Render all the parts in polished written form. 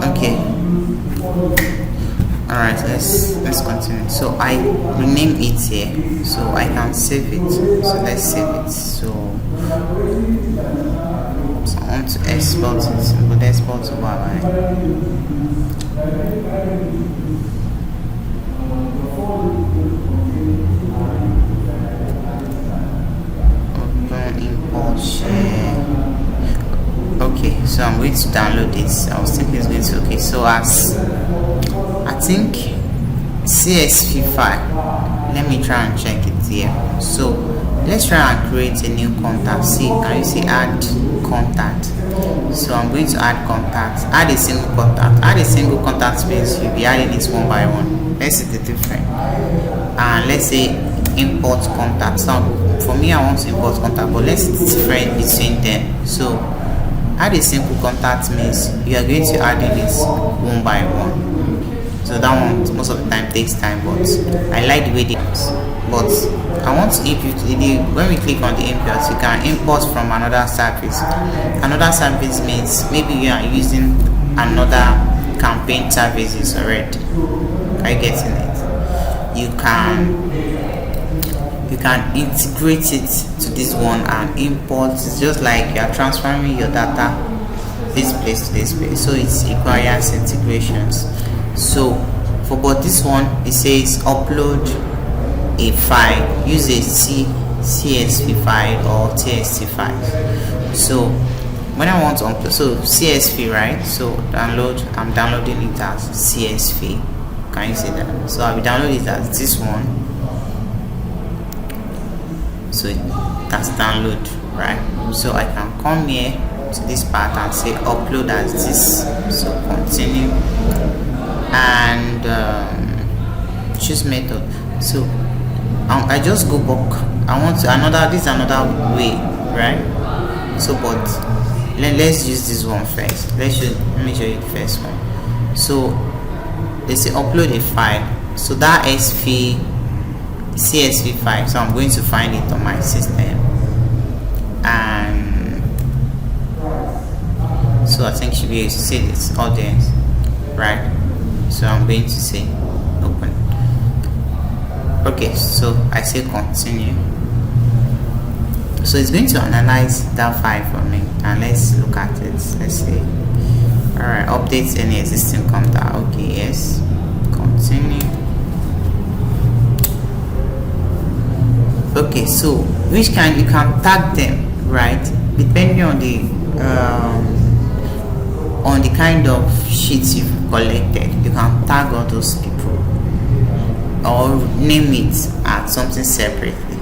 Okay. Alright, let's continue. So I rename it here, so I can save it. So let's save it. So I want to export it. But export to what? Open import share. Okay, so I'm going to download this. I was thinking it's going to. Okay, so as I think CSV file. Let me try and check it here. So let's try and create a new contact. See, can you see add contact? So I'm going to add contact. Add a single contact. Add a single contact means you'll be adding it one by one. Let's see the difference. And let's say import contact. Now for me, I want to import contact, but let's different between them. So add a simple contact means you are going to add it one by one. So that one most of the time takes time, but I like the way they but I want to import when we click on the import, you can import from another service. Another service means maybe you are using another campaign services already. Are you getting it? You can integrate it to this one and import. It's just like you are transferring your data this place to this place, so it requires integrations. So for but this one, it says upload a file, use a CSV file or TXT file. So when I want to upload, so CSV, right? So download, I'm downloading it as CSV. Can you see that? So I will download it as this one. So that's download, right? So I can come here to this part and say upload as this. So continue and choose method. So I just go back. I want to this is another way, right? So but let's use this one first. Let me show you the first one. So they say upload a file. So that CSV file. So I'm going to find it on my system, and so I think you should be able to see this audience, right? So I'm going to say open. Okay, so I say continue. So it's going to analyze that file for me, and let's look at it. Let's see. Alright, update any existing contact. Okay, yes. Continue. Okay, so which kind you can tag them, right? Depending on the kind of sheets you've collected, you can tag all those people or name it as something separately.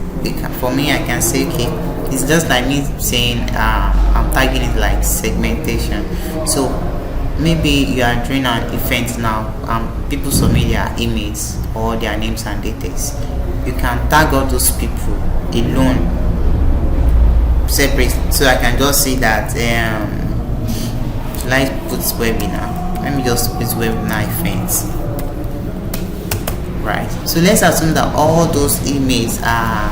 For me, I can say, okay, it's just like me saying I'm tagging it like segmentation. So maybe you are doing an event now, people submit their emails or their names and details. You can tag all those people alone, separate. So I can just say that should I put webinar? Let me just put webinar events. Right. So let's assume that all those emails are,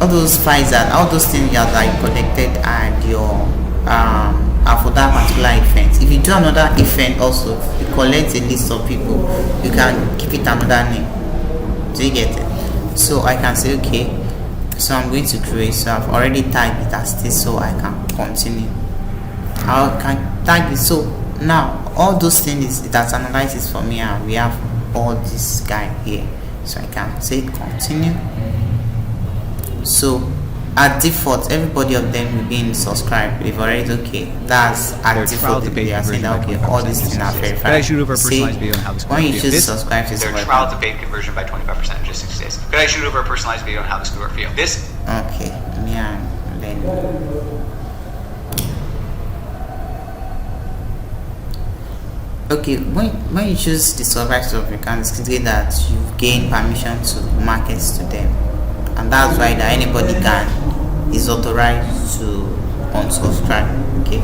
all those files that, all those things you have like collected and your are for that particular event. If you do another event also, you collect a list of people, you can give it another name. Do you get it? So I can say, okay, so I'm going to create, so I've already tagged it as this, so I can continue. I can tag it. So now all those things that analyzes for me, and we have all this guy here, so I can say continue. So at default, everybody of them will be in subscribe. We've already, okay, that's at default. They are saying that, okay, all these things are verified. Could I shoot over a personalized video on how this when you choose subscribe to their trial to paid conversion by 25% in just 6 days. Could I shoot over a personalized video on how this could work for you? This okay, yeah, then okay, when you choose the subscribe to, you can say that you've gained permission to market to them, and that's why that anybody is authorized to unsubscribe. Okay,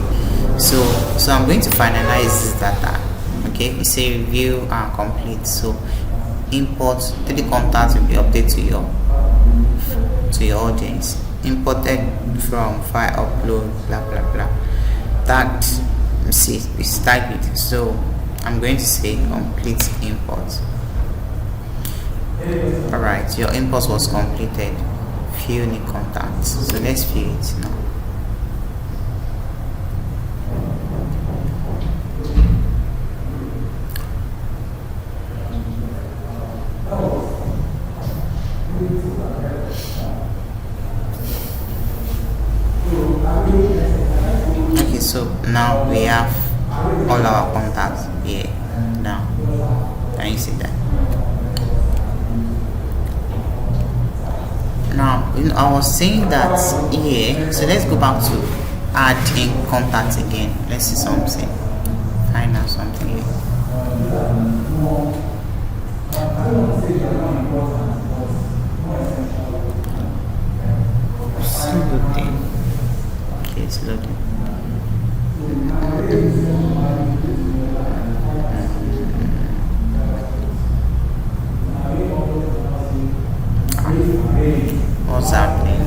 so I'm going to finalize this data. Okay, you say review and complete. So import 3 contacts will be updated to your audience, imported from file upload, blah blah blah. tagged, see it's tagged with, so I'm going to say complete import. Alright, your import was completed. Few new contacts, so let's view it now. Okay, so now we have all our contacts here. Now can you see that? Now I was saying that here, so let's go back to add in contacts again. Let's see something, find out something here. It's loading. Okay, it's loading. What's happening?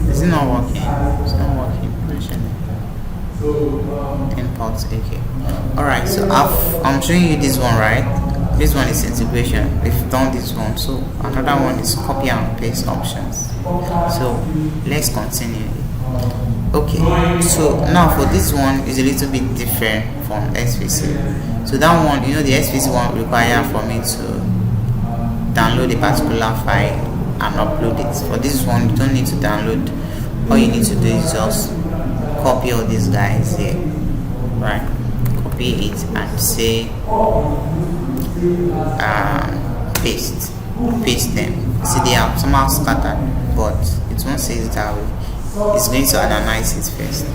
Is it not working? It's not working. Import, okay. Alright, so I'm showing you this one, right? This one is integration. We've done this one, so another one is copy and paste options. So let's continue. Okay, so now for this one is a little bit different from SVC. So that one, you know, the SVC one require for me to download a particular file and upload it. For this one, you don't need to download. All you need to do is just copy all these guys here, right? Copy it and say paste them. See, they are somehow scattered, but it won't say it that way. It's going to analyze it first.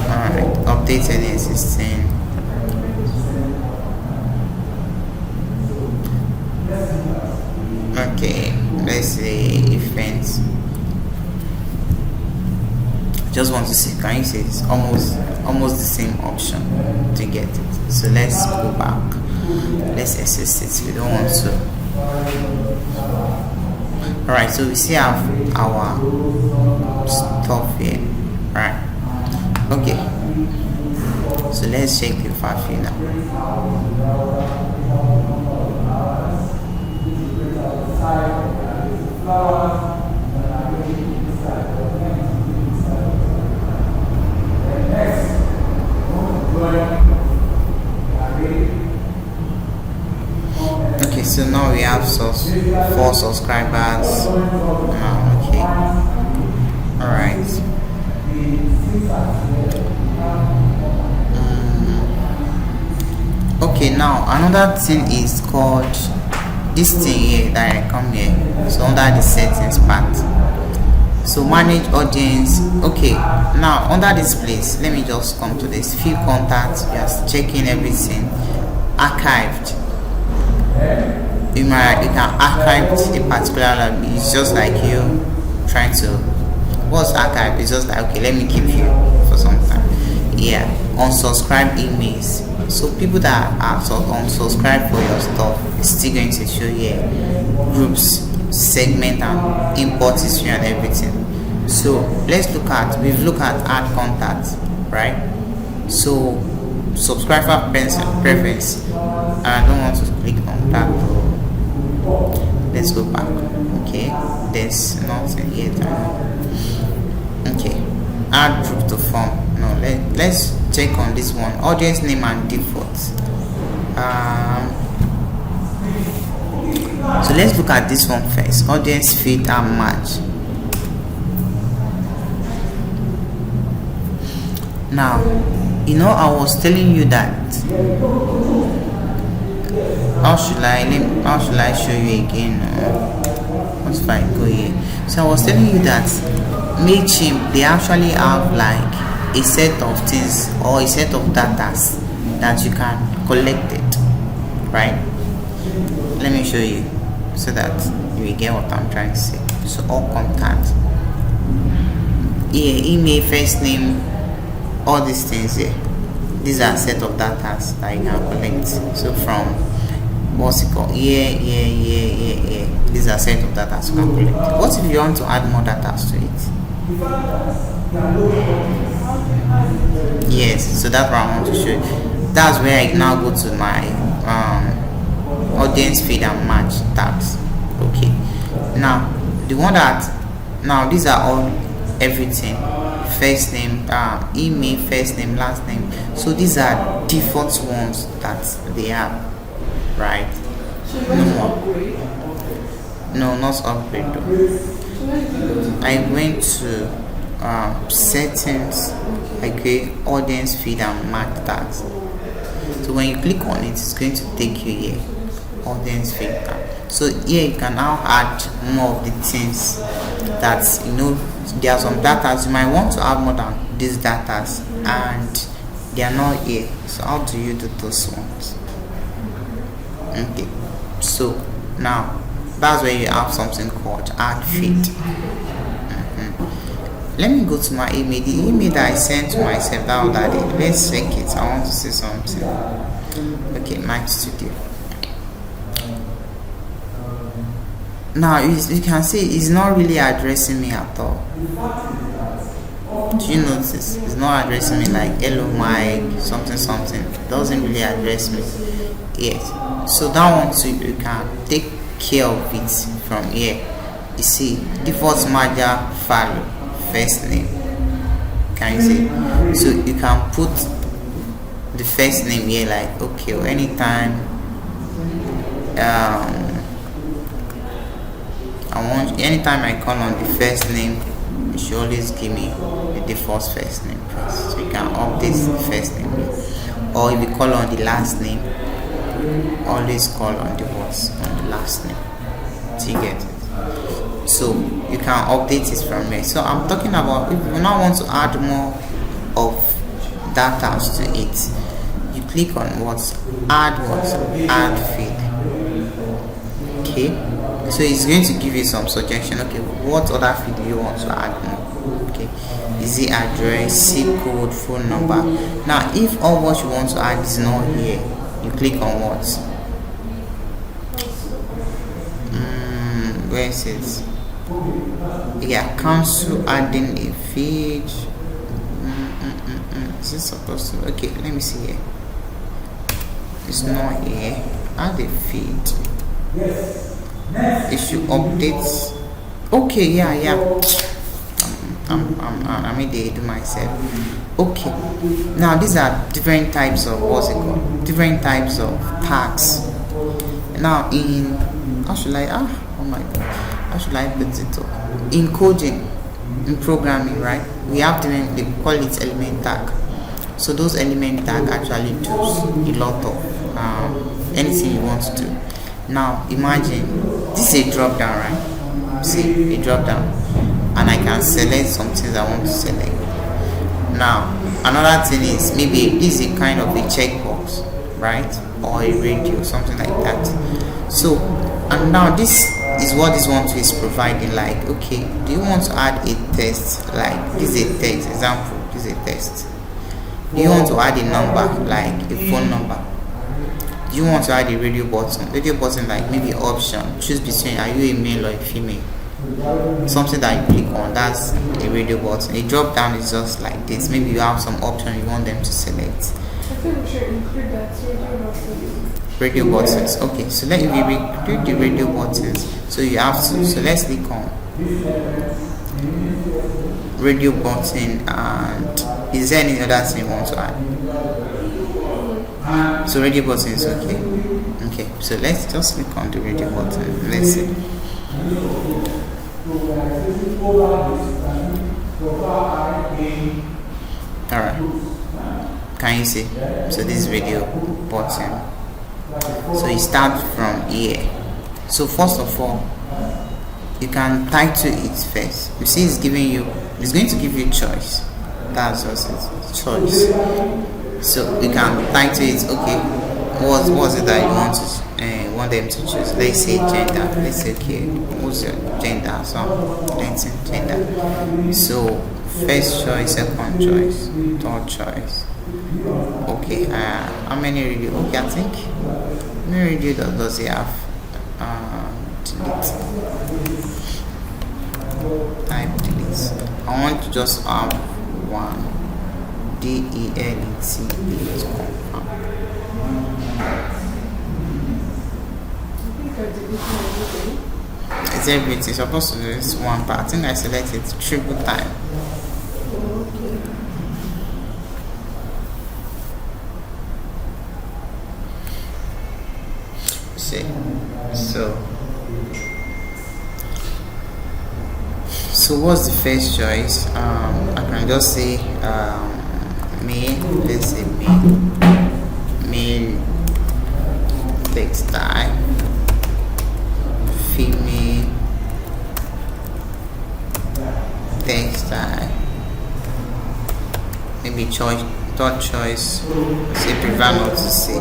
Alright, update any existing. Okay, let's say events. Just want to see, can you see it's almost the same option to get it. So let's go back, let's access it. We don't want to. Alright, so we see our stuff here, right? Okay, so let's check the file view now. Okay, so now we have 4 subscribers. Okay, alright. Okay, now another thing is called this thing here that I come here. So under the settings part, so manage audience. Okay, now under this place, let me just come to this few contacts, just checking everything. Archived, you can archive a particular. It's just like you trying to, what's archive? It's just like, okay, let me keep you for some time. Yeah, unsubscribe emails. So people that are unsubscribed for your stuff, it's still going to show here groups, segment, and import history and everything. So let's look at, we've looked at add contacts, right? So subscriber preference, I don't want to click on that. Let's go back. Okay, there's nothing here. Okay, add group to form. No, let's check on this one, audience name and default. So let's look at this one first, audience fit and match. Now, you know, I was telling you that, how should I show you again? What's fine, go here. So I was telling you that MailChimp, they actually have like a set of things or a set of data that you can collect it, right? Let me show you so that you will get what I'm trying to say. So all contact here, email, first name, all these things here, these are a set of data that you can collect. So from what's it called, yeah. These are set of data to calculate. What if you want to add more data to it? Yes, so that's what I want to show you. That's where I now go to my audience feed and match tags. Okay, now the one that now these are all everything, first name, email, first name, last name. So these are default ones that they have, right? No more. No, not upgrade though. I went to settings. I create audience feed and match tags. So when you click on it, it's going to take you here, audience feed tag. So here you can now add more of the things that there are some data you might want to add more than these data and they are not here. So how do you do those ones? Okay, so now that's where you have something called add feed. Let me go to my email, the email that I sent to myself that other day. Let's check it. I want to see something. Okay, my studio. Now you can see it's not really addressing me at all. Do you notice? It's not addressing me like hello Mike something. It doesn't really address me yet. So that one too, you can take care of it from here. You see, default merger value, first name. Can you see? So you can put the first name here, like okay, or anytime anytime I call on the first name, it should always give me the default first name first. So you can update the first name here. Or if you call on the last name, always call on the last name. Do you get it? So you can update it from there. So I'm talking about if you now want to add more of data to it, you click on add feed. Okay, so it's going to give you some suggestion. Okay, what other feed do you want to add more? Okay, is it address, zip code, phone number? Now if all what you want to add is not here, you click on what? Where is it? Yeah, cancel adding a feed. Is it supposed to? Okay, let me see here. It's not here. Add a feed. It should update. Okay, yeah. I made it do myself. Okay, now these are different types of different types of tags. Now in how should I put it up? In coding, in programming, right? We have different, they call it element tag. So those element tag actually do a lot of anything you want to do. Now imagine this is a drop down, right? See, a drop down, and I can select some things I want to select. Now another thing is maybe this is a kind of a checkbox, right? Or a radio, something like that. So and now this is what this one is providing. Like okay, do you want to add a text? Like this is a text example, this is a text. Do you want to add a number, like a phone number? Do you want to add a radio button? Radio button, like maybe option, choose between are you a male or a female? Something that you click on, that's a radio button. A drop down is just like this. Maybe you have some option you want them to select. I think we should include that radio buttons. Okay, so let me include the radio buttons. So you have to. So let's click on radio button, and is there any other thing you want to add? So radio button is okay. Okay, so let's just click on the radio button. Let's see. Alright, can you see? So this video button. So you start from here. So first of all, you can title it first. You see, it's going to give you choice. That's just it, choice. So you can title it. Okay, what's it that you want them to choose? Let's say gender. Let's say okay, what's your gender? So let's say gender. So first choice, second choice, third choice. Okay, how many radio? Okay, I think me read you that does it have delete. Type delete. I want to just have one delete to confirm. It's everything. Supposed to do this one part. I think I selected triple time. See, so what's the first choice? I can just say male. Let's say male textile, female textile. Maybe choice, third choice. Say prefer not to say.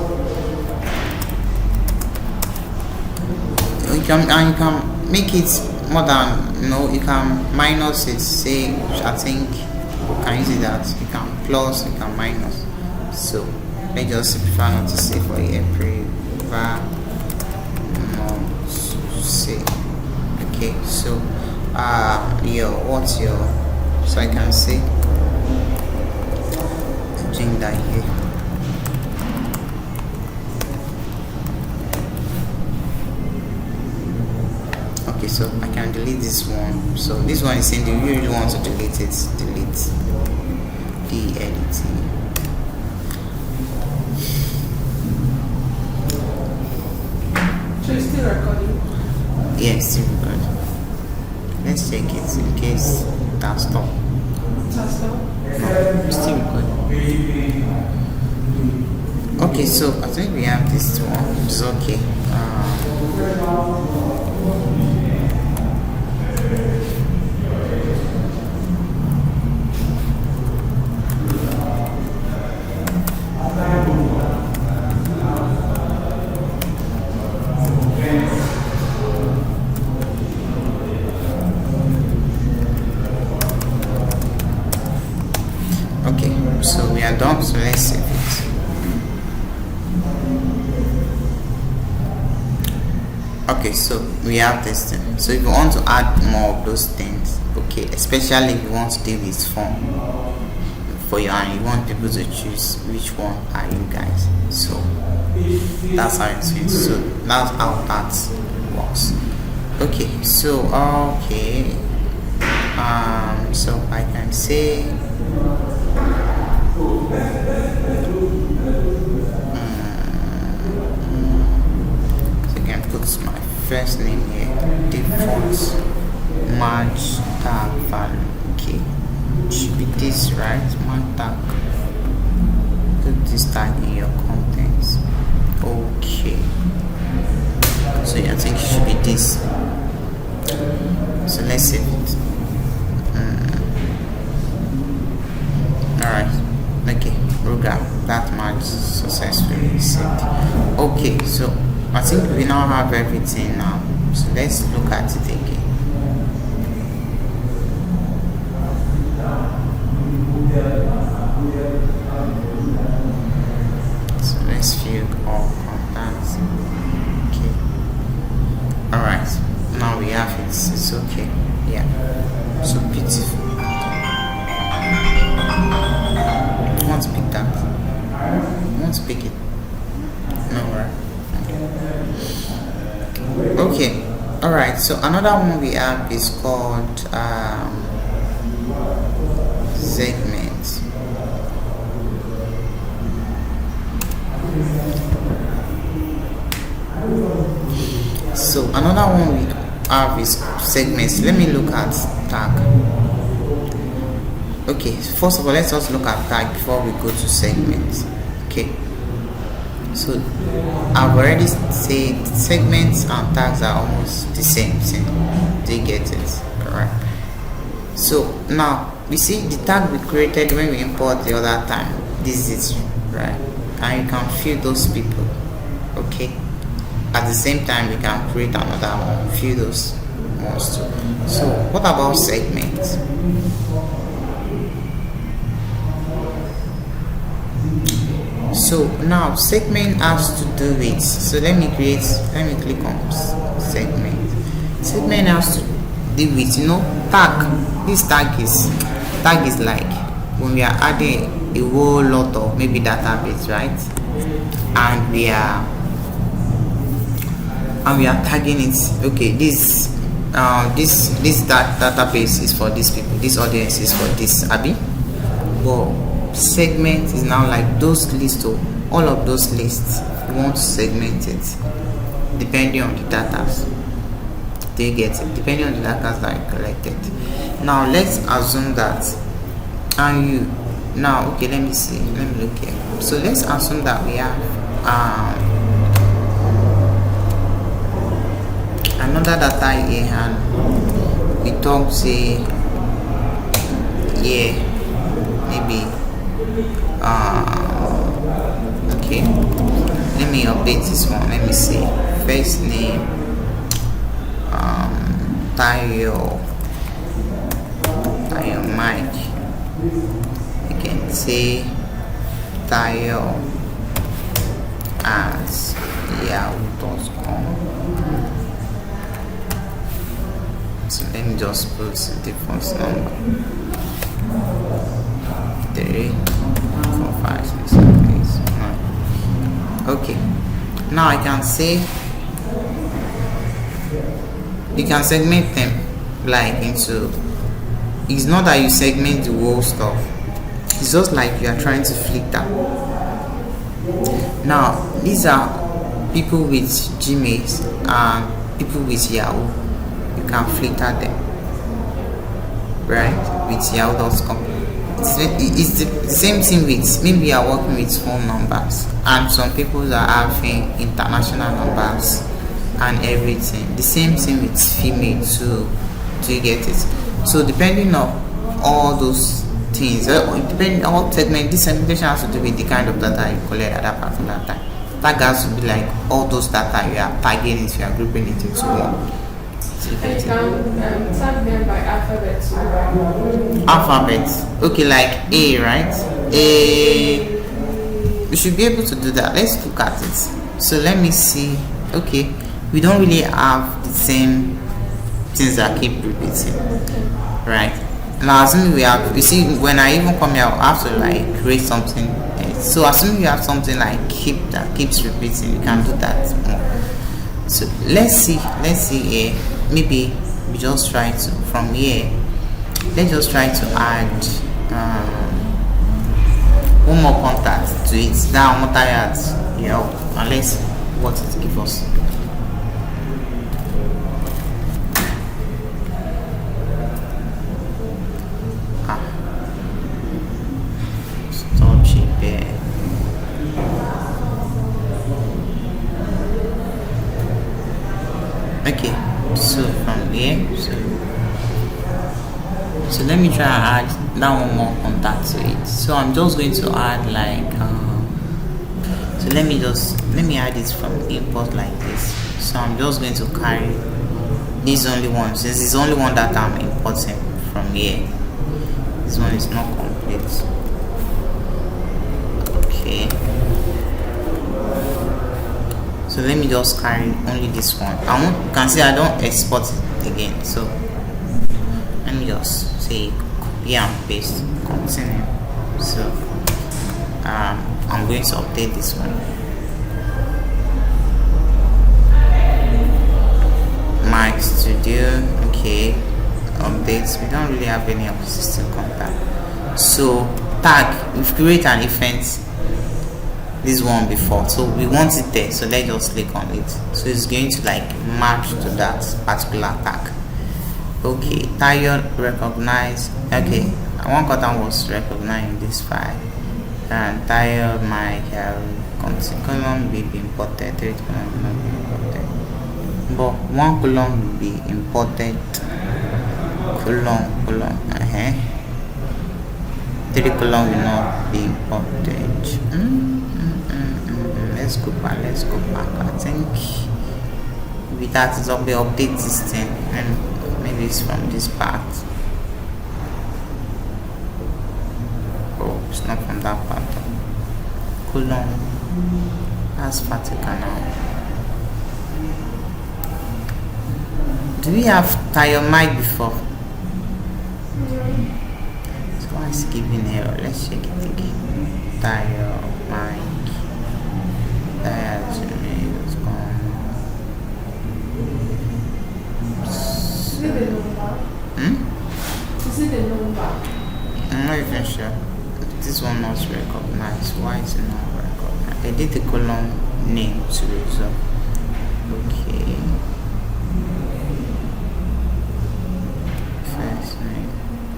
You can make it more than, you can minus it. Say, I think you can use it that you can plus, you can minus. So let's just prefer not to say for here. Prefer not to say. Okay, so what's your, so I can say gender here. Okay, so I can delete this one. So this one is saying, do you really want to delete it? Delete the editing. So it's still recording? Yeah, it's still recording. Let's check it in case that stop. That's all? No, it's still recording. Okay, so I think we have this one. It's okay. Okay, so we are done, so let's save it. Okay, so we have this thing. So if you want to add more of those things, okay, especially if you want to do this form for you and you want people to choose which one are you guys, so that's how it's going. So that's how that works. Okay, so so I can say put my first name here, default match tag value. Okay, should be this, right? Match tag. Put this tag in your contents. Okay, so I think it should be this. So let's save it. Alright, okay, program that match successfully saved. Okay, so I think we now have everything now, so let's look at it again. So let's fill all contacts. Okay, alright, now we have it. It's okay. Yeah, so beautiful. I want to pick that. I want to pick it. No, right? Okay, all right, so another one we have is called segments. So another one we have is segments. Let me look at tag. Okay, first of all, let's just look at tag before we go to segments. Okay, so I've already said segments and tags are almost the same thing. Do you get it? Correct. So now we see the tag we created when we import the other time. This is it, right? And you can fill those people. Okay, at the same time we can create another one, fill those ones too. So what about segments? So now segment has to do with, so let me click on segment. Segment has to do with, tag. This tag is like when we are adding a whole lot of maybe database, right? And we are tagging it. Okay, this database is for these people, this audience is for this Abby. But segment is now like those lists, all of those lists. You want to segment it depending on the data. Do you get it? Depending on the data that you collected. Now let's assume that, and you now, okay, let me look here. So let's assume that we have another data here, and we talk, say, yeah, maybe okay, let me update this one. Let me see, first name, Tayo Mike. You can say Tayo at yahoo.com. So let me just put the first number, 3, 4, 5, 6, 7, 8, 9. Okay, now I can say, you can segment them like into, it's not that you segment the whole stuff, it's just like you are trying to filter. Now these are people with Gmails and people with Yahoo. You can filter them, right, with yahoo.com. It's the same thing with, maybe you are working with phone numbers, and some people are having international numbers and everything. The same thing with female too. Do you get it? So depending on all those things, depending on what segment, this segmentation has to do with the kind of data you collect at that particular time. That has to be like all those data you are tagging it, you are grouping it into one. You can tag them by alphabet. Alphabet. Okay, like A, right? A. We should be able to do that. Let's look at it. So let me see. Okay, we don't really have the same things that keep repeating, right? Now assuming we have, you see, when I even come here, I have to like create something else. So assuming you have something like that keeps repeating, you can do that more. So let's see here. Maybe we just try to, from here, let's just try to add one more contact to it. Now I'm tired, and let's see what it gives us. Okay, so from here, so let me try and add that one more contact to it. So I'm just going to add like so let me add it from import like this. So I'm just going to carry this only one, since it's only one that I'm importing from here. This one is not complete. Okay, so let me just carry only this one. You can see I don't export it again, so let me just say copy and paste, continue. So I'm going to update this one. My studio, okay, updates. We don't really have any existing contact. So tag, we've created an event, this one before, so we want it there, so let's just click on it. So it's going to like match to that particular tag. Okay, Tayo recognize. Okay, one content was recognized in this file, and Tayo might have column will be imported, 3 column will not be imported, but 1 column will be imported. Column 3 column will not be imported. Let's go back. I think with that is up, we update this thing, and maybe it's from this part. Oh, it's not from that part. colon. That's vertical now. Do we have thiamide before? So why is it giving error? Let's check it again. Thiamide. Thiamide. Is it the number? Is it the number? I'm not even sure. This one not recognized. Why is it not recognized? I did the column name to resolve. Okay. First name.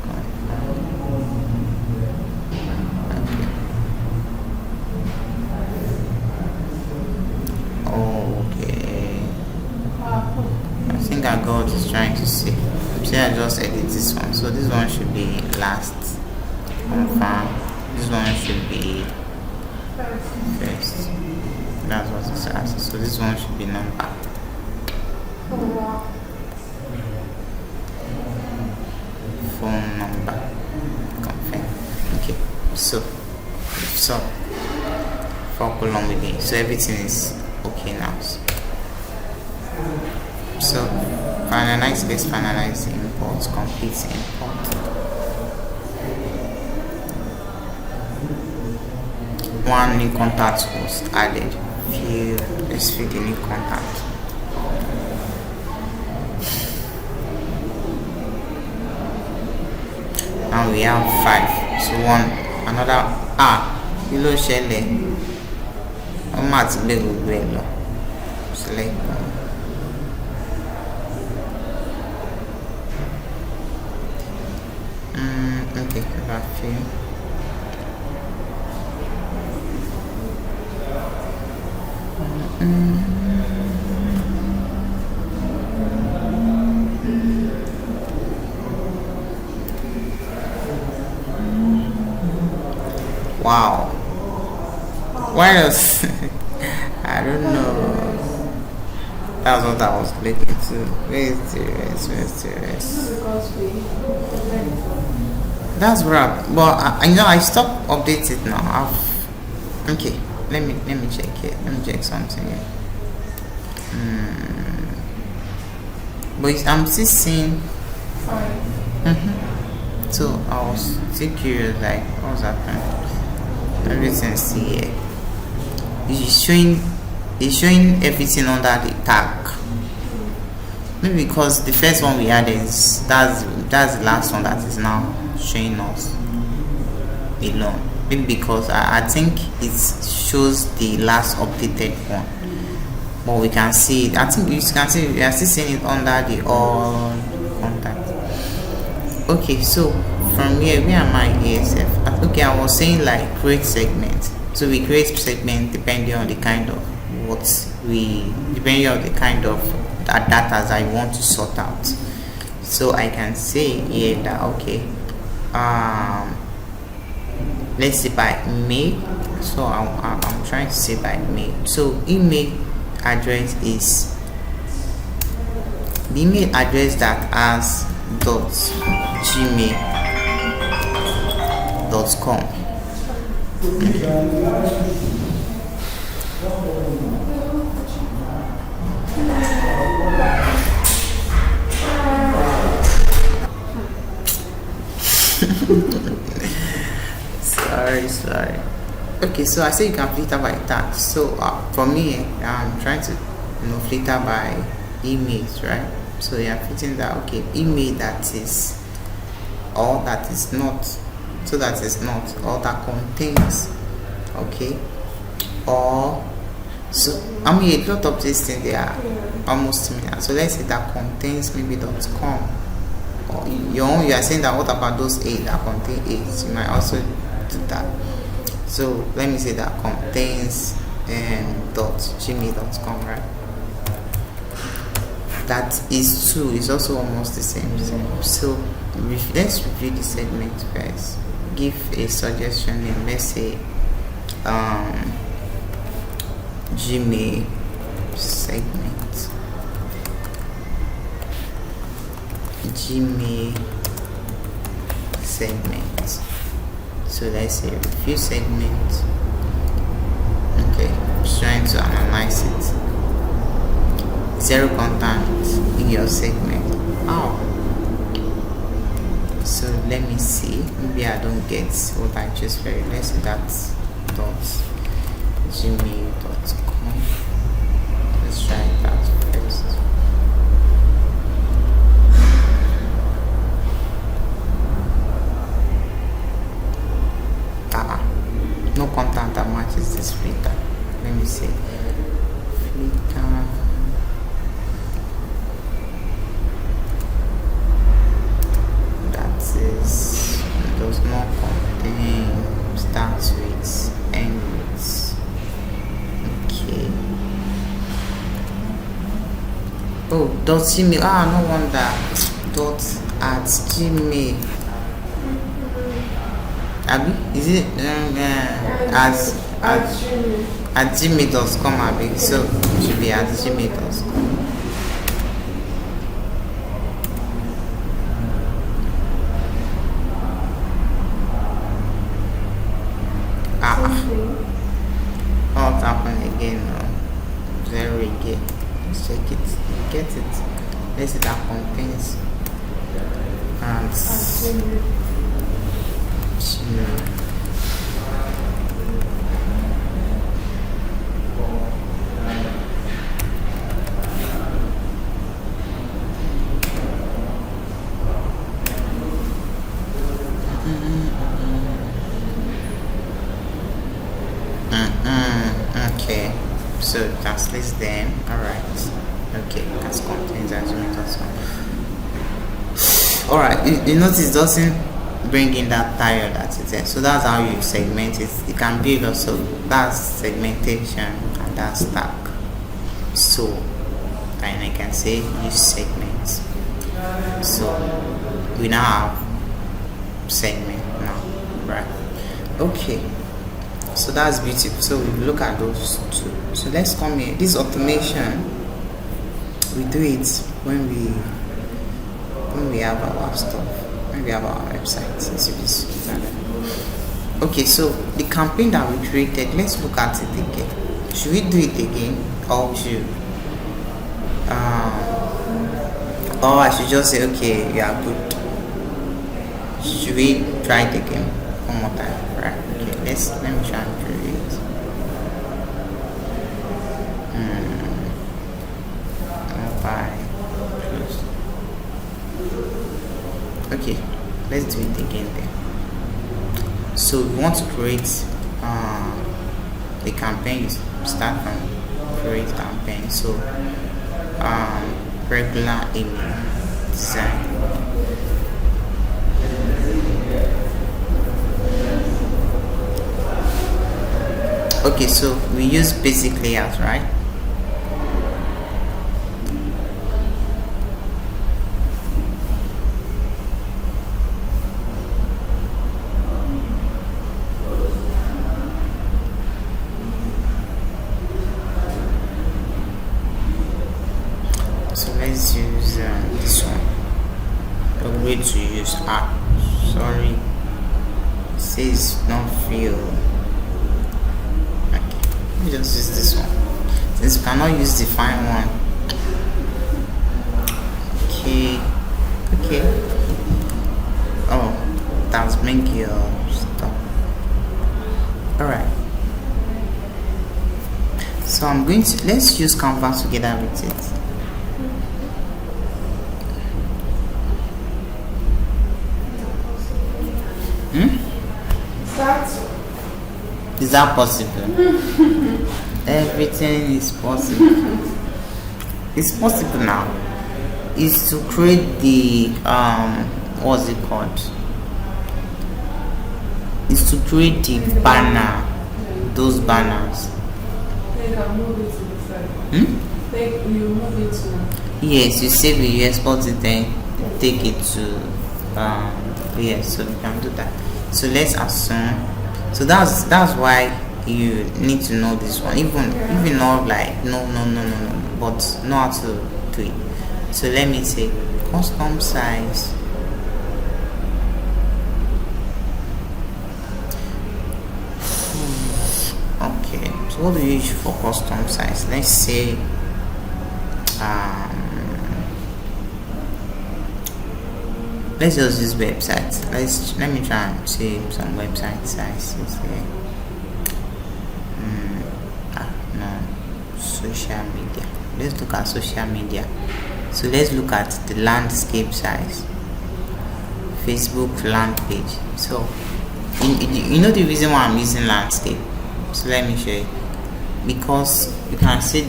Confirm. Okay. Okay. I think I got what it's trying to say. See, I just edit this one. So this one should be last. Confirm. This one should be first. That's what it says. So this one should be number. Phone number. Confirm. Okay. So 4 column again. So everything is okay now. So finalize this, finalize the import, complete the import. One new contact was added. Let's fill the new contact. Now we have 5. So another kilo shell. I'm not able select okay, about few. Wow. Why else? I don't know. That's what I was looking to. Where's the rest? That's right. But I stopped updating now. Okay. Let me check it. Let me check something here. But I'm still seeing. So I was still curious, like what's happening? Everything's still here. It's showing everything under the tag. Maybe because the first one we had is that's the last one that is now showing us alone. Maybe because I think it shows the last updated one, but we can see it. I think you can see we are still seeing it under the all contact. Okay, so from here, where am I ASF? Okay, I was saying like create segment. So we create segment depending on the kind of data I want to sort out. So I can say here that okay, let's say by mail. So I'm trying to say by mail. So email address is the email address that has .gmail.com. Sorry. Okay, so I say you can filter by tag. So for me, I'm trying to filter by emails, right? So you're fitting that okay, email that is all that is not, so that is not all that contains, okay, or so a lot of these things they are almost similar. So let's say that contains maybe .com, or you are saying that what about those 8 that contain 8? You might also do that. So let me say that contains .gmail.com, right? That is 2 is also almost the same. So let's review the segment first. Give a suggestion name. Let's say Gmail segment. Gmail segment. So let's say review segment. trying to analyze it. Zero content in your segment. Oh, so let me see. Maybe I don't get what I just very. Let's see that .gmail.com. Let's try that first. No content that matches this filter. Let me see. Filter. That is does not contain, starts with, end with. Okay. Oh, .gmail. No wonder. .@gmail. Abi, is it at gmail.com, Abi? So it should be at gmail.com. What happened again? Zero again. Let's check it. Get it. Let's see that contains. And okay, so translate them. Alright, okay, that's contains as alright. You notice it doesn't bring in that tire that is there, so that's how you segment it. It can be also, that's segmentation, and that's tag. So and I can say use segments. So we now have segment now, right? Okay, so that's beautiful. So we look at those two. So let's come here. This automation, we do it when we have our stuff, when we have our website. Okay, so the campaign that we created, let's look at it again. Should we do it again, or should or I should just say, okay, you are good? Should we try it again one more time? Right? Okay, let me try and create it. Okay, let's do it again then. So we want to create the campaign. Start from create campaign. So regular email design. Okay, so we use basic layout, right? So let's use this one. I'm going to use sorry, it says not feel. Okay, let me just use this one since we cannot use the fine one. Okay. Oh, that's bring your stuff. Alright, so I'm going to let's use Canvas together with it. Is that possible? Everything is possible. It's possible now. Is to create the what's it called? Is to create the banner, those banners. They can move it to the side. You move it to. Yes, you save it, you export it, then take it to yes, so we can do that. So let's assume. So that's why you need to know this one, even not like no, but know how to do it. So let me say custom size. Okay. Okay, so what do you use for custom size? Let's say let's just use websites. Let me try and see some website sizes here. No, social media. Let's look at social media. So let's look at the landscape size. Facebook land page. So you know the reason why I'm using landscape. So let me show you. Because you can see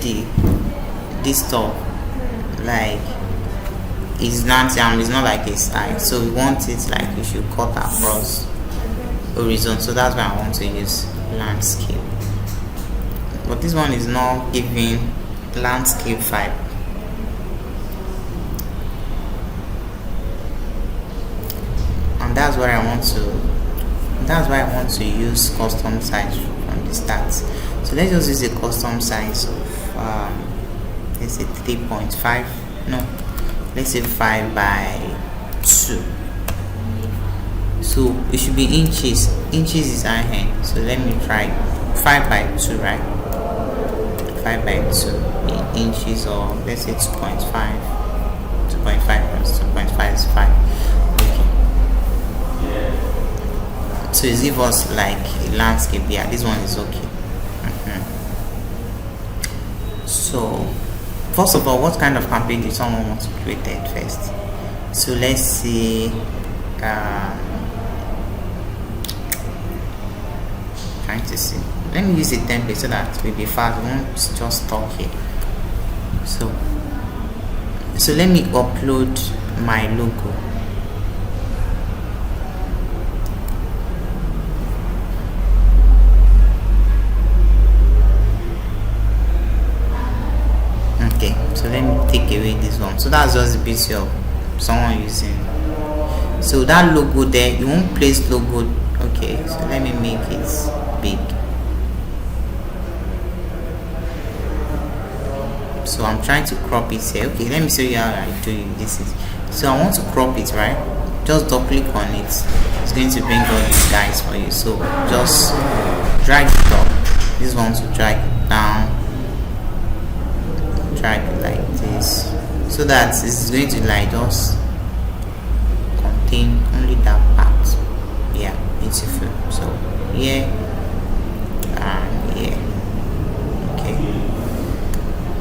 this stuff like is landscape. It's not like a side. So we want it like we should cut across horizon. So that's why I want to use landscape. But this one is not giving landscape vibe. And that's why I want to use custom size from the start. So let's just use a custom size of let's say 3.5. No, let's say 5 by 2. So it should be inches. Inches is our hand. So let me try 5 by 2, right? 5 by 2 in inches, or let's say 2.5. 2.5 plus 2.5 is 5. So it gives us like a landscape. Yeah, this one is okay. So first of all, what kind of campaign do someone want to create at first? So let's see. Trying to see. Let me use a template so that we'll be fast. We won't just talk here. So let me upload my logo. Okay, so let me take away this one. So that's just the beauty of someone using. So that logo there, you won't place logo. Okay, so let me make it big. So I'm trying to crop it here. Okay, let me show you how I do this. So I want to crop it, right? Just double click on it. It's going to bring all these guys for you. So just drag it up. This one to drag it down. Drag it like this, so that it's going to like just contain only that part. Yeah, beautiful. So here and here. Okay,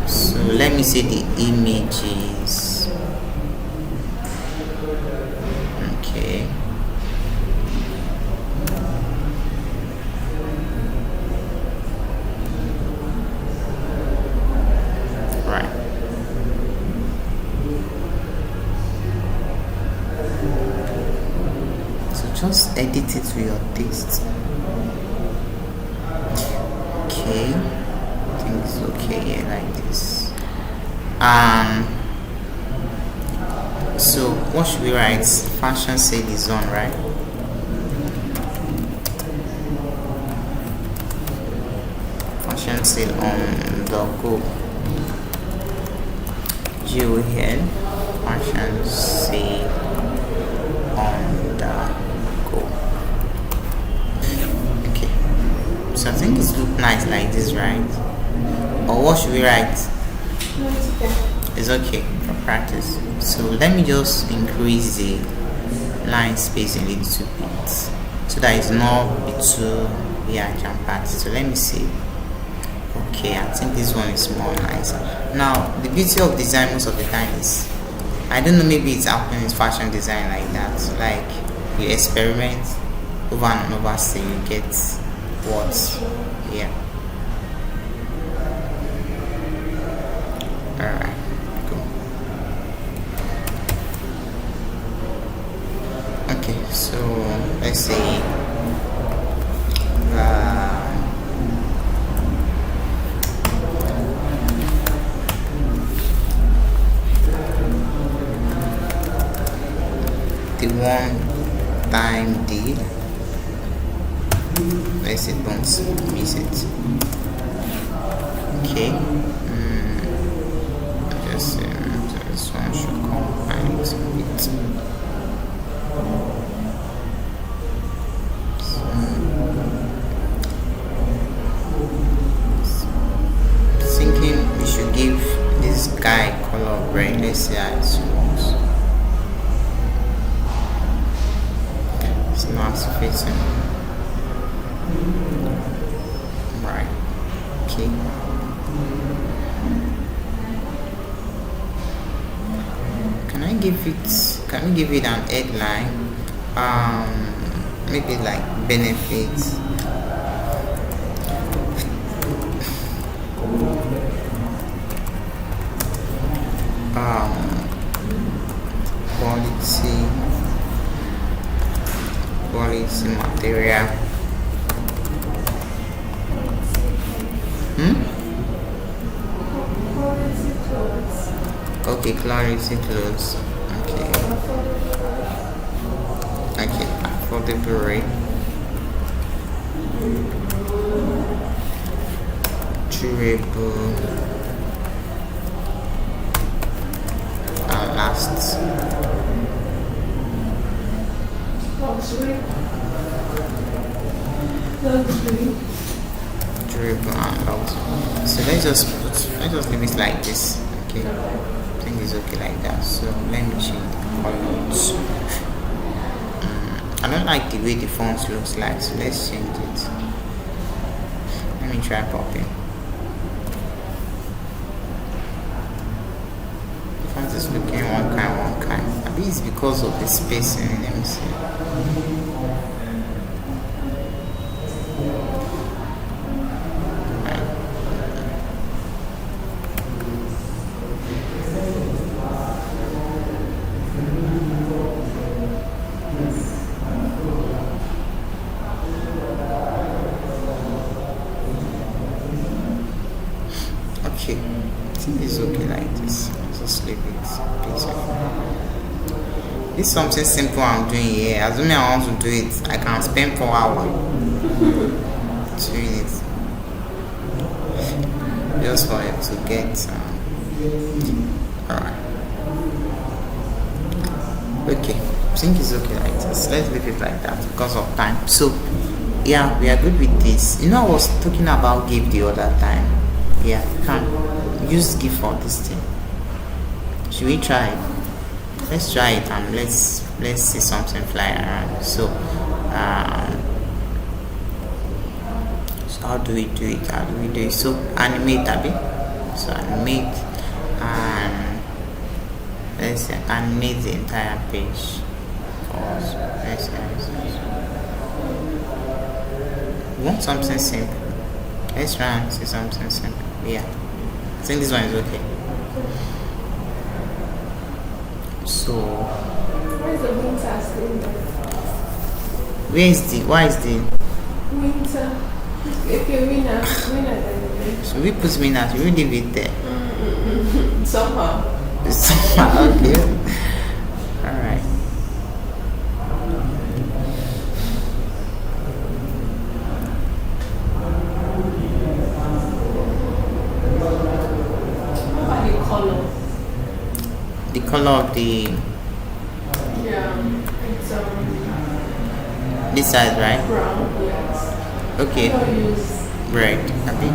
so let me see the images. Okay, right. So just edit it to your taste. Okay, I think it's okay here like this. So what should we write? Fashion sale is on, right? Fashion sale on the go. GOL fashion sale on the go. Okay, so I think it's look nice like this, right? Or what should we write? No, it's okay. It's okay for practice. So let me just increase the line space a little bit so that it's not too jam-packed. So let me see. Okay, I think this one is more nicer. Now the beauty of design most of the time is, I don't know, maybe it's happening in fashion design like that. Like you experiment over and over till you get what. Yeah. Alright, cool. Okay, so let's see. The one-time deal. Let's say don't miss it. Okay. Just this one should combine it with. that small. It's not fitting. Right. Okay. Can I give it an headline? Maybe like benefits. Quality material. Okay, clarity clothes. Okay. Okay, affordable rate. Durable. Lasts. Durable and luxury. So let's just leave it like this. Okay. I think it's okay like that. So let me change the colors. I don't like the way the font looks like, so let's change it. Let me try popping. The font is looking one kind. I think it's because of the spacing. Let me see. Okay, I think it's okay like this. Just leave it beautiful. This is something simple I'm doing here. Assuming I want to do it, I can spend 4 hours doing it. Just for it to get alright. Okay, I think it's okay like this. Let's leave it like that because of time. So yeah, we are good with this. I was talking about GIF the other time. Yeah, can use GIF for this thing. Should we try it? Let's try it and let's see something fly around. So how do we do it? So animate a bit. So animate and let's animate the entire page for us. We want something simple. Let's try and see something simple. Yeah, I think this one is okay. So Where's the winter still? why is the Winter. Okay, winner. so we put minus, we leave it there. Somehow. Okay. Alright. The color of the It's this side, right? brown, yes. Okay. Use Right. Happy.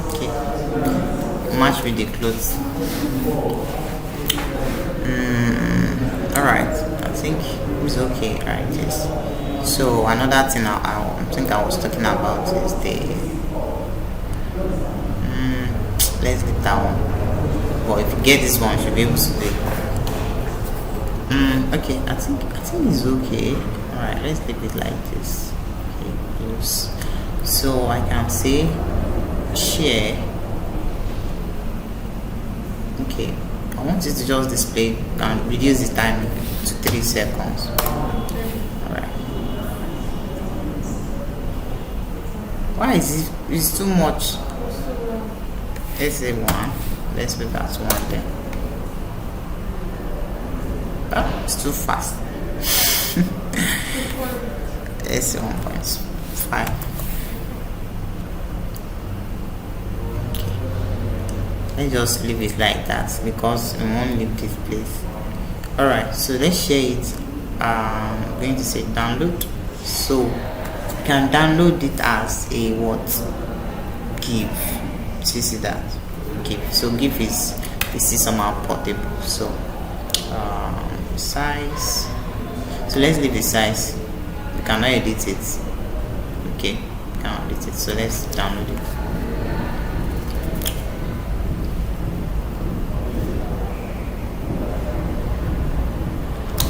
Okay. Match with the clothes. Alright. I think it's okay. Alright, yes. So another thing I think I was talking about is the let's get that one. But if you get this one, you should be able to do it. Okay, I think it's okay. Alright, let's leave it like this. Okay, close. So I can say share. Okay, I want it to just display and reduce the time to 3 seconds. Alright. Why is it? It's too much. Let's say 1. Let's put that 1 there. Oh, it's too fast. Let's say 1.5. Okay. Let's just leave it like that because we won't leave this place. Alright, so let's share it. I'm going to say download. So You can download it as a what? GIF. Do you see that? GIF. So GIF is somehow portable. So size. So let's leave the size. You cannot edit it. Okay, you cannot edit it. So let's download it.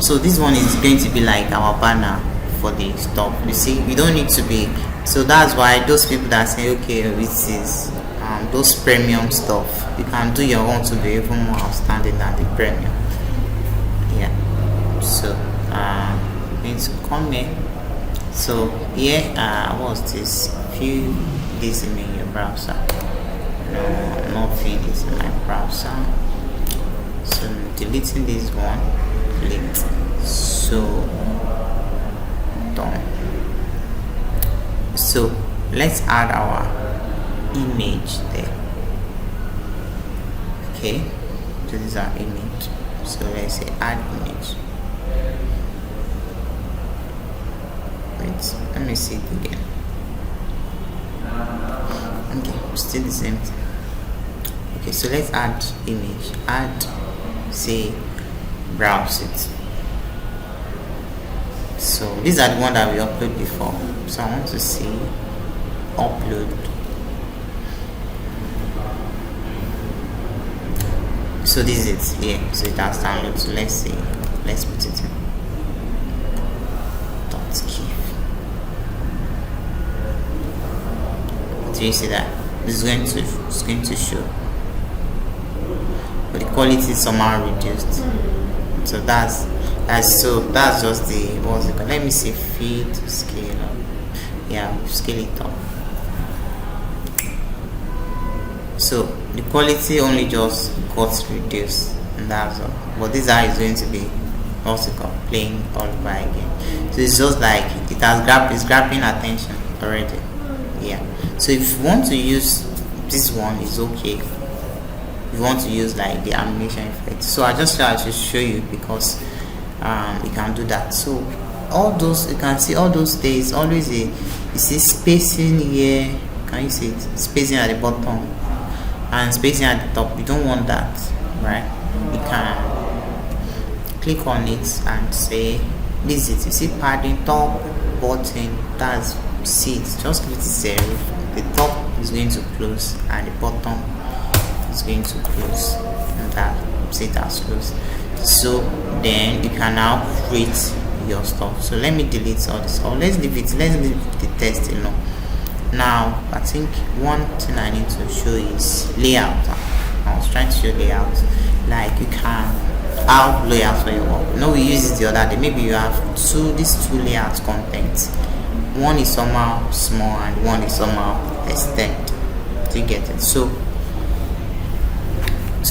So this one is going to be like our banner for the stuff. You see, you don't need to be. So that's why those people that say, okay, this is those premium stuff, you can do your own to be even more outstanding than the premium. Yeah. So going to come here. So here, what's this? View this in your browser. No, nothing is in my browser. So deleting this one. Click. So done. So let's add our image there. Okay, so this is our image. So let's say add image. Wait, let me see it again. Okay, still the same thing. Okay, so let's add image. Add, say, browse it. So these are the one that we upload before. So I want to see upload. So this is it here. So it has downloaded. So let's see. Let's put it in. .gif. Do you see that? This is going to show. But the quality is somehow reduced. So that's just the what's it called? Let me see, feed to scale up. Yeah, scale it up. So the quality only just got reduced, and that's all. But this eye is going to be what's it called? Playing all over again. So it's just like it's grabbing attention already. Yeah. So if you want to use this one, it's okay. If you want to use like the animation effect, so I just try to show you because you can do that. So all those, you can see all those days always you see spacing here. Can you see it? Spacing at the bottom and spacing at the top. You don't want that, right? You can click on it and say this is it. You see padding, top, bottom, that's see it. Just click 0. The top is going to close and the bottom is going to close, and that see it as closed. So then you can now create your stuff. So let me delete all this, or let's leave the text alone. Now I think one thing I need to show is layout. I was trying to show layout, like you can have layouts for your work. You know, we use it the other day. Maybe you have these two layouts contents. One is somehow small and one is somehow extend. Do you get it? So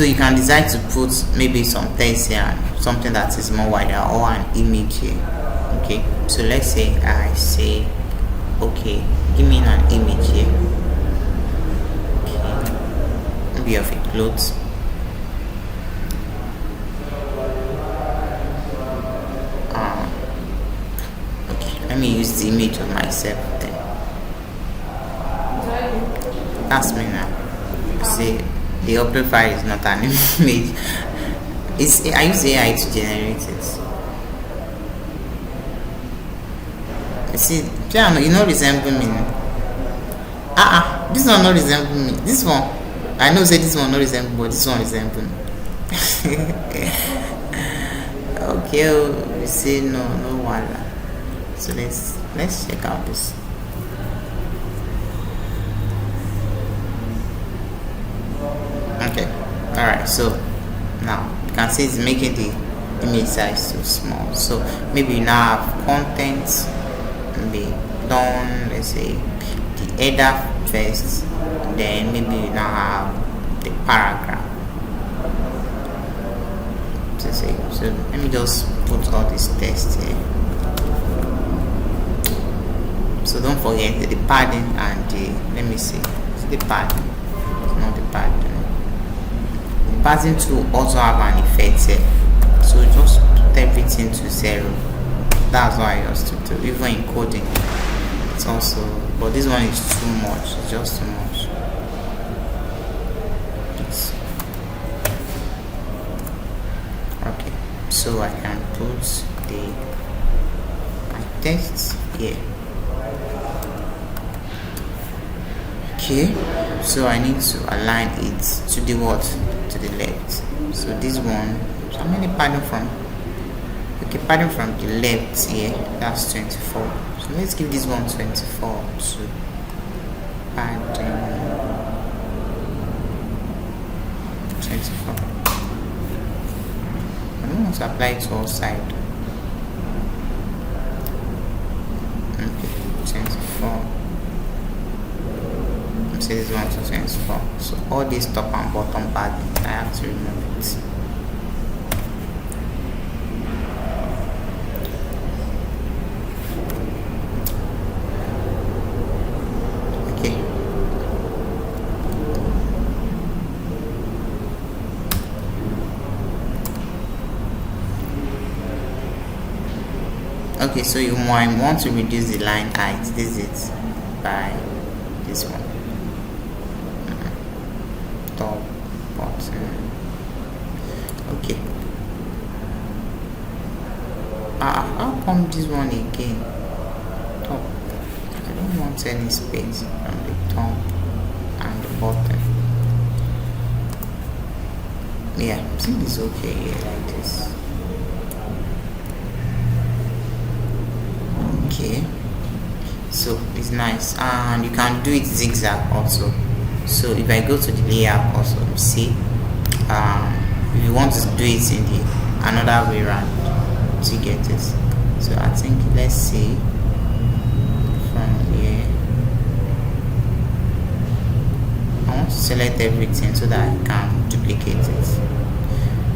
you can decide to put maybe some text here and something that is more wider, or an image here. Okay, so let's say I say, okay, give me an image here. Okay, maybe of a clothes. Okay, let me use the image of myself then. That's me now. See, the upload file is not an image. I use AI to generate it. You see, piano, you know resemble me. This one not resemble me. This one, I know say this one not resemble, but this one resemble me. Okay, we say no wala. So let's check out this. Okay, all right. So now you can see it's making the image size too small. So maybe you now have content, maybe done. Let's say the header first, then maybe you now have the paragraph. So let me just put all this text here. So don't forget the padding and the, let me see, it's the padding. It's not the padding. Padding to also have an effect here, so just put everything to 0. That's what I used to do, even in coding. left also, but this one is too much. It's just too much. Okay, so I can put my text here. Okay, so I need to align it to the what? To the left. So this one, so how many padding from? Okay, padding from the left here, that's 24. So let's give this one 24 to padding 24. I don't want to apply it to all sides. Okay, 24. Say this one to 24. So all this top and bottom padding, I have to remove it. Okay. Okay, so you might want to reduce the line height. This is it by this one. Top, bottom. Okay. How come this one again? Top. I don't want any space from the top and the bottom. Yeah, I think it's okay here like this. Okay. So it's nice, and you can do it zigzag also. So if I go to the layout also, you see, if you want to do it in the another way around to get this. So I think let's see from here. I want to select everything so that I can duplicate it.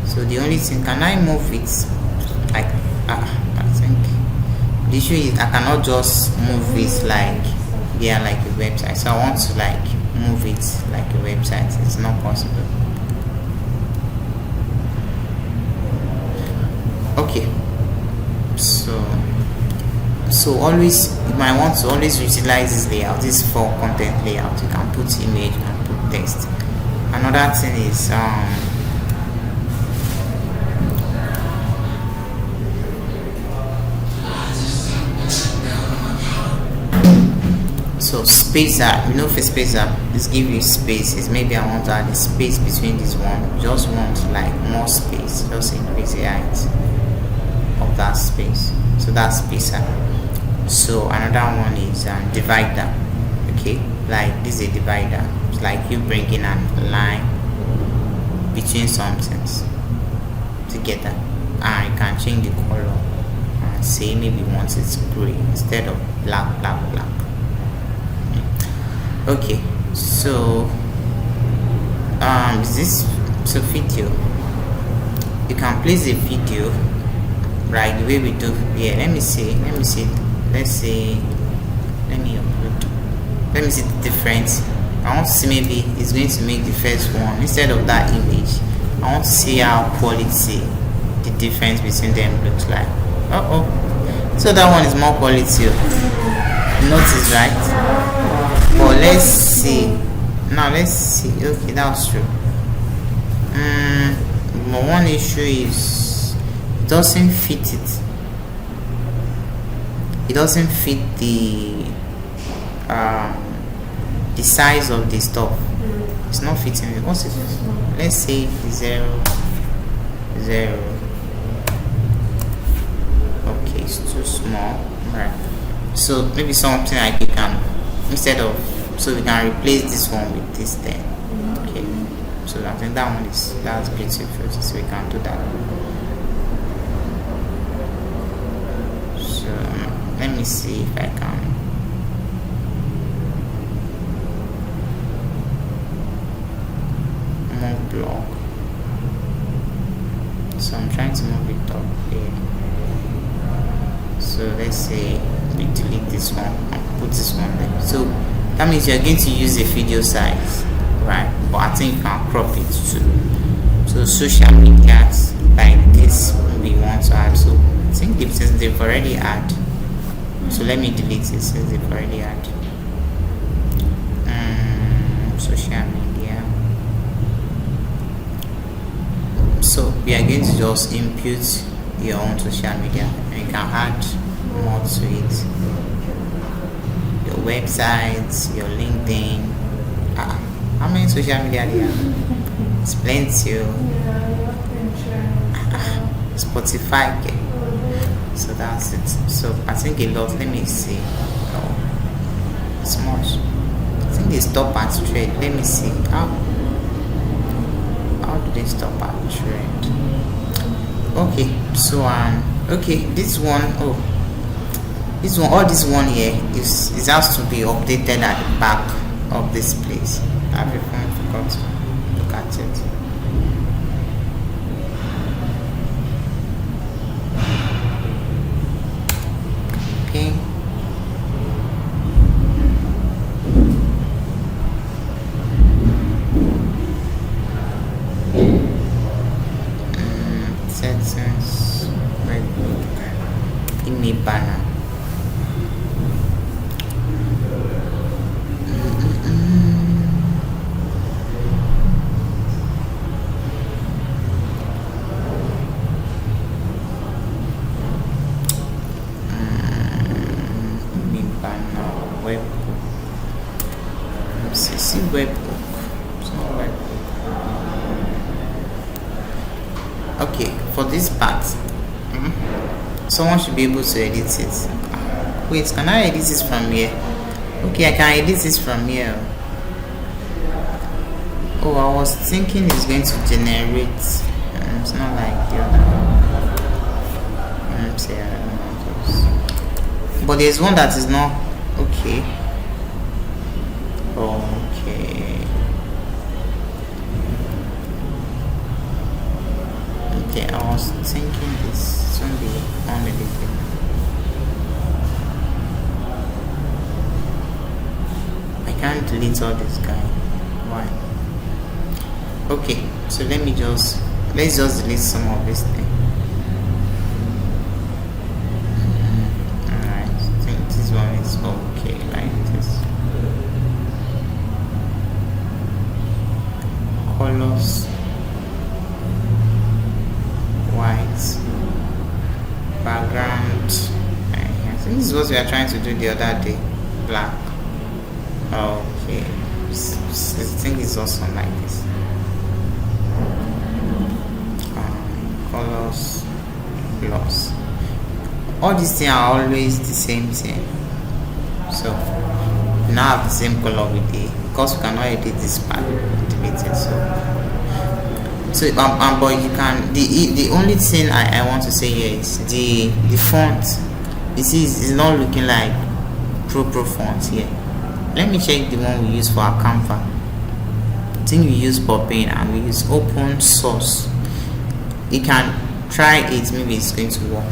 So the only thing, can I move it like I think the issue is I cannot just move it like like a website. So I want to like move it like a website. It's not possible. Okay, so always you might want to always utilize this layout. This is for content layout. You can put image and put text. Another thing is so spacer, for spacer, this give you spaces. Maybe I want to add a space between this one. Just want like more space. Just increase the height of that space. So that's spacer. So another one is divider. Okay, like this is a divider. It's like you bringing a line between some things together, and you can change the color and say maybe once it's gray instead of black. Okay, so this video, you can place a video right the way we do here. Let me see, let's say, let me see the difference. I want to see, maybe it's going to make the first one instead of that image. I want to see how quality the difference between them looks like. So that one is more quality. Notice, right? But let's see. Now let's see. Okay, that's true. But one issue is it doesn't fit it. It doesn't fit the size of the stuff. It's not fitting it. What's it? Let's say 0, 0. Okay, it's too small. Right. So maybe something like you can, instead of, so we can replace this one with this then. Okay, so I think that's beautiful. So we can do that. So let me see if I can move block. So I'm trying to move it up here. So let's say we delete this one and put this one there. So that means you're going to use a video size, right? But I think you can crop it too. So social media like this we want to add. So I think since they've already add So let me delete it since they've already had social media. So we are going to just input your own social media, and you can add more to it. Your websites, your LinkedIn. How many social media do you have? It's plenty. Spotify. Okay. So that's it. So I think a lot. Let me see. No, it's much. I think they stop at trade. Let me see. How do they stop at trade? Okay. So okay, this one. All this one here is has to be updated at the back of this place. I've forgot to look at it. Okay. Settings. Give me banner. Webbook. It's not webbook. Okay, for this part, someone should be able to edit it. Wait, can I edit this from here? Okay, I can edit this from here. Oh, I was thinking it's going to generate. It's not like the other. Say I don't know. But there's one that is not okay. Okay, I was thinking this shouldn't be unedited. I can't delete all this guy. Why? Okay, so let's just delete some of this thing. Alright, I think this one is okay like this. Colors, white, background. I think this is what we are trying to do the other day. Black. Okay, I think it's also like this. Colors, plus. All these things are always the same thing. So we now have the same color with the, because we cannot edit this part, delete it. So but you can. The only thing I want to say here is the font. You see, it's not looking like pro font here. Let me check the one we use for our Canva. I think we use Poppin and we use open source. You can try it, maybe it's going to work.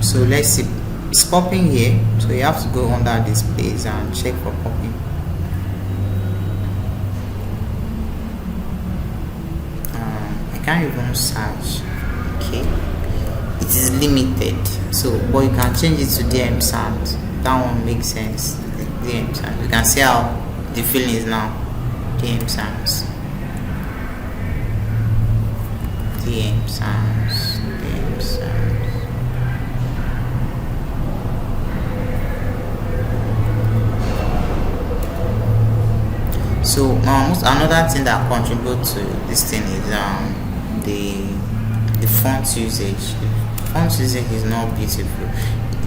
So let's see. It's popping here, so you have to go under this place and check for popping. I can't even search. Okay, it is limited, so but you can change it to DM sound. That one makes sense. The DM sound, you can see how the feeling is now. DM sounds, DM sounds, DM sounds. So another thing that contributes to this thing is the font usage. The font usage is not beautiful.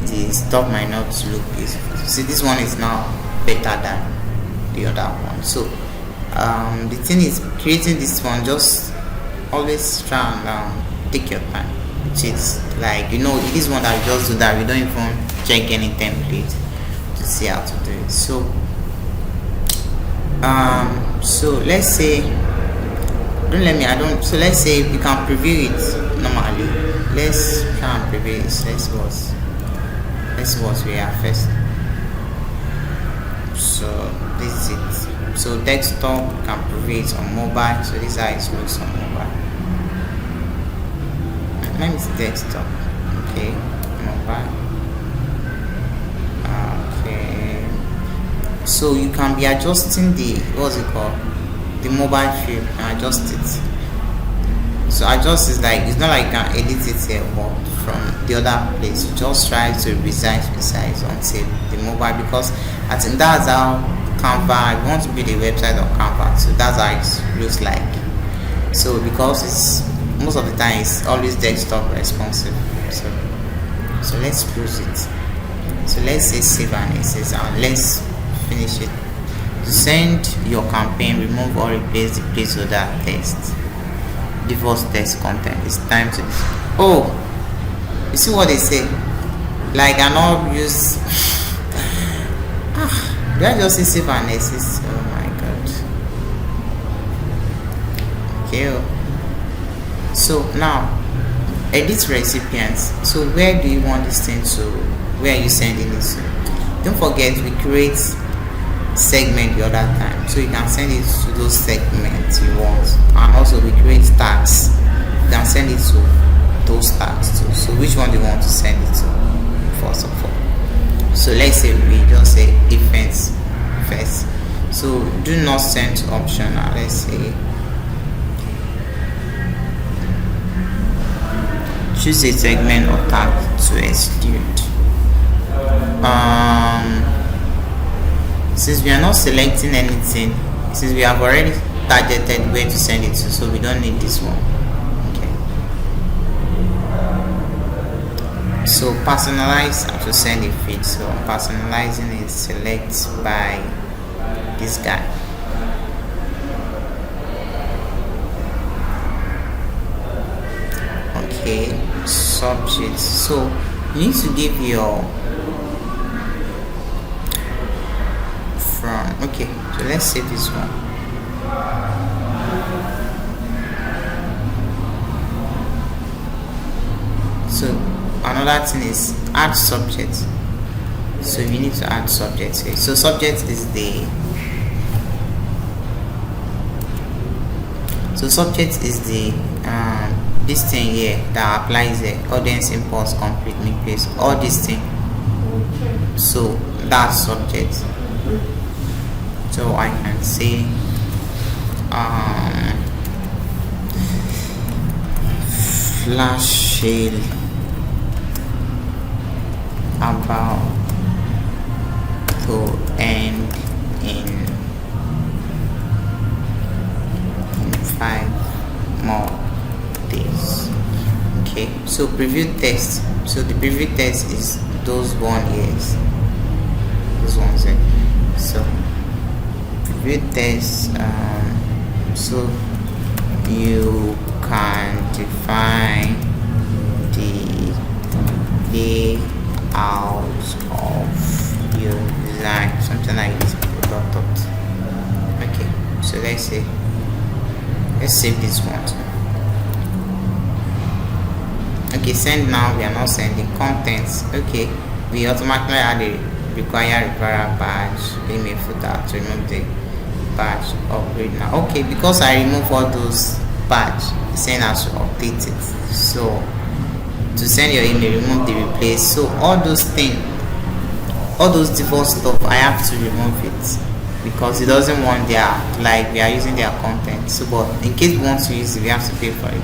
The stuff might not look beautiful. See, this one is now better than the other one. So the thing is, creating this one, just always try and take your time. It's like, this one that we just do that, we don't even check any template to see how to do it. So let's say let's say you can preview it normally. Let's try and preview it. Let's see what we have first. So this is it. So desktop, you can preview it on mobile. So this is how it looks on mobile. Let me see desktop. Okay, mobile. So you can be adjusting the, what's it called, the mobile field, and adjust it. So adjust is like, it's not like you can edit it here, but from the other place you just try to resize until the mobile, because I think that's how Canva, if you want to build a website on Canva, so that's how it looks like. So because it's most of the time it's always desktop responsive, so let's close it. So let's say save and exit, and let's finish it. To send your campaign, remove or replace the placeholder text, default text content. It's time to, oh, you see what they say, like I not use did I just say save and exit? Oh my god. Okay, so now edit recipients. So where do you want this thing to, where are you sending it to? Don't forget we create segment the other time, so you can send it to those segments you want, and also we create tags, you can send it to those tags too. So which one do you want to send it to first of all? So let's say we just say events first, so do not send to optional. Let's say choose a segment or tag to exclude. Since we are not selecting anything, since we have already targeted where to send it to, so we don't need this one. Okay, so personalize how to send a feed. So personalizing is select by this guy. Okay, subject, so you need to give your from, okay, so let's save this one. So another thing is add subject. So you need to add subject here. So subject is the, so subject is the this thing here that applies the audience impulse, complete, make place, all this thing. So that's subject. So I can say flash sale about to end in 5 more days. Okay, so preview text. So the preview text is those one years, those ones here. So preview text, so you can define the layout of your design, something like this. Okay, so let's save this one. Okay, send now. We are not sending contents. Okay, we automatically add a require referral badge, email footer to remove the badge, upgrade now. Okay, because I remove all those badge, it's saying I should update it. So to send your email, remove the replace. So all those things, all those default stuff, I have to remove it because it doesn't want their, like we are using their content. So but in case we want to use it, we have to pay for it.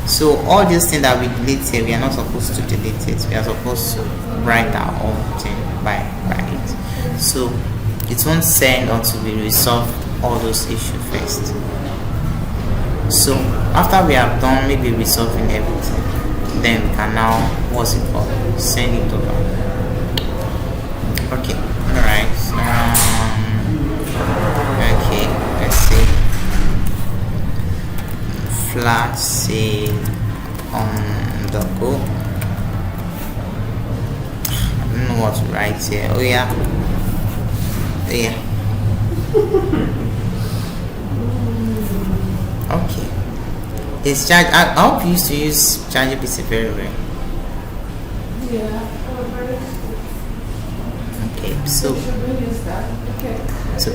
So all these things that we delete here, we are not supposed to delete it. We are supposed to write our own thing by it. So it won't send until we resolve all those issues first. So after we have done maybe resolving everything, then we can now, what's it called, send it over. Okay, alright. Okay, let's see. Flat sale on the go. I don't know what to write here. Oh yeah. Okay. It's charge. I hope you used to use ChatGPT very well. Yeah. Okay, so Okay. so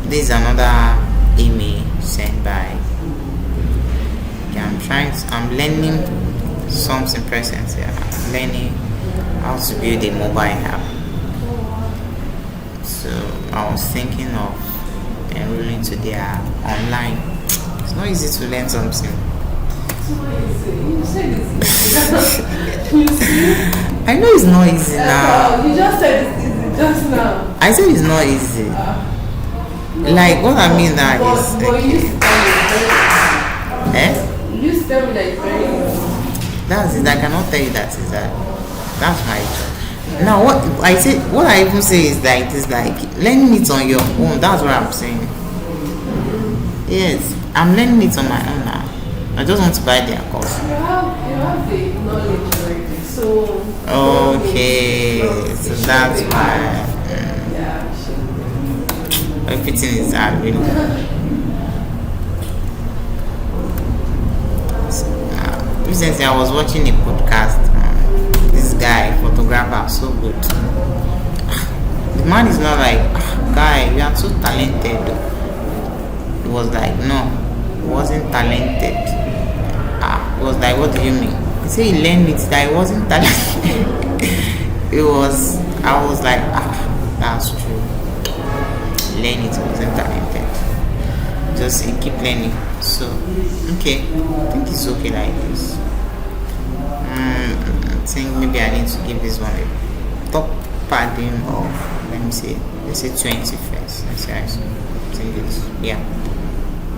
this is another email sent by. Okay, I'm learning something present here. I'm learning how to build a mobile app. So I was thinking of enrolling to their online. It's not easy to learn something. You said it's easy. You see? I know it's not easy now. You just said it's easy just now. I said it's not easy. Like what I mean now is But you used to tell me eh? you used to tell me that it's very easy. That's it. I cannot tell you that is that. That's my job. Now what I even say is that it is like learning it on your own. That's what I'm saying. Yes, I'm learning it on my own now. I just want to buy their course. You have the knowledge already. So Okay, so that's why yeah, everything is hard really. Recently I was watching a podcast. This guy, photographer, so good. The man is not like, guy, you are so talented. He was like, no, he wasn't talented. He was like, what do you mean? He said he learned it that he wasn't talented. I was like, that's true. Learn it, wasn't talented. Just keep learning. So, okay, I think it's okay like this. I think maybe I need to give this one a top padding of, let's say 20 first. Let's say I think it's, yeah.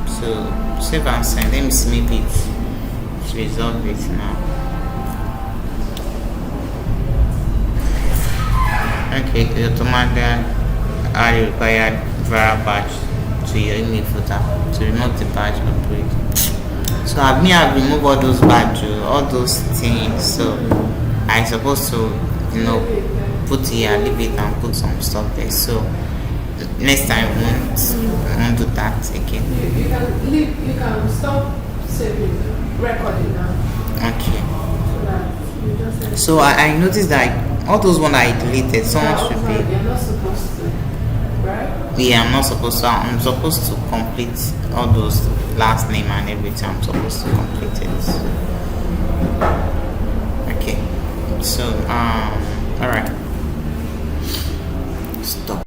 So save and send. Let me see, maybe it's resolve it now. Okay, the automatic are required via badge to your email footer to remove the badge upgrade. So I've removed all those badges, all those things. So I supposed to, put here, leave it and put some stuff there. So next time I won't do that again. You can leave. You can stop saving, recording now. Okay. So that you just. So I noticed that all those ones I deleted, someone should be. You're not supposed to, right? Yeah, I'm not supposed to. I'm supposed to complete all those last name and everything. I'm supposed to complete it.